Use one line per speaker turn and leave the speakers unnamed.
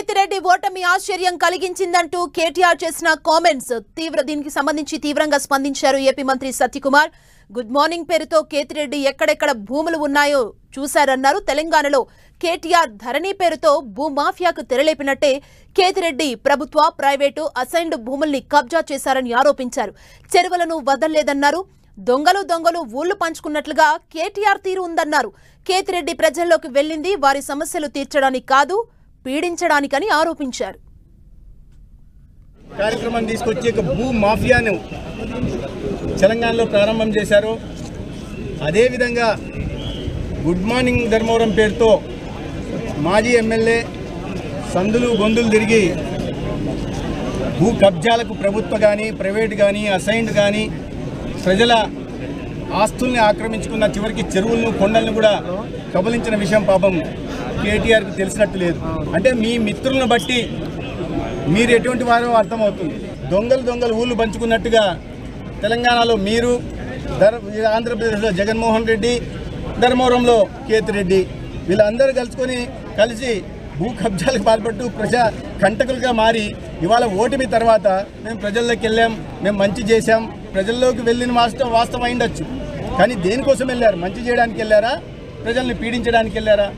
కేతిరెడ్డి ఓటమి ఆశ్చర్యం కలిగించిందంటూ కేటీఆర్ చేసిన కామెంట్స్ దీనికి సంబంధించి తీవ్రంగా స్పందించారు ఏపీ మంత్రి సత్యకుమార్. గుడ్ మార్నింగ్ పేరుతో కేతిరెడ్డి ఎక్కడెక్కడ భూములు ఉన్నాయో చూశారన్నారు. తెలంగాణలో కేటీఆర్ ధరణి పేరుతో భూమాఫియాకు తెరలేపినట్టే కేతిరెడ్డి ప్రభుత్వ ప్రైవేటు అసైన్డ్ భూముల్ని కబ్జా చేశారని ఆరోపించారు. చెరువులను వదల్లేదన్నారు. దొంగలు ఊళ్లు పంచుకున్నట్లుగా కేటీఆర్ తీరు ఉందన్నారు. కేతిరెడ్డి ప్రజల్లోకి వెళ్లింది వారి సమస్యలు తీర్చడానికి కాదు, పీడించడానికని ఆరోపించారు.
కార్యక్రమం తీసుకొచ్చి భూ మాఫియాను తెలంగాణలో ప్రారంభం చేశారు. అదేవిధంగా గుడ్ మార్నింగ్ ధర్మవరం పేరుతో మాజీ ఎమ్మెల్యే సందులు గొంతులు తిరిగి భూ కబ్జాలకు ప్రభుత్వ కానీ ప్రైవేట్ కానీ అసైన్డ్ కానీ ప్రజల ఆస్తుల్ని ఆక్రమించుకున్న, చివరికి చెరువులను కొండలను కూడా కబలించిన విషయం పాపం కేటీఆర్కి తెలిసినట్టు లేదు. అంటే మీ మిత్రులను బట్టి మీరు ఎటువంటి వారో అర్థమవుతుంది. దొంగలు ఊళ్ళు పంచుకున్నట్టుగా తెలంగాణలో మీరు, ఆంధ్రప్రదేశ్లో జగన్మోహన్ రెడ్డి, ధర్మవరంలో కేతిరెడ్డి వీళ్ళందరూ కలిసి భూ కబ్జాలకు పాల్పడుతూ ప్రజా కంటకులుగా మారి ఇవాళ ఓటమి తర్వాత మేము ప్రజల్లోకి వెళ్ళాం, మేము మంచి చేశాం, ప్రజల్లోకి వెళ్ళిన వాస్తవం అయిండొచ్చు. కానీ దేనికోసం వెళ్ళారు? మంచి చేయడానికి వెళ్ళారా? ప్రజల్ని పీడించడానికి వెళ్ళారా?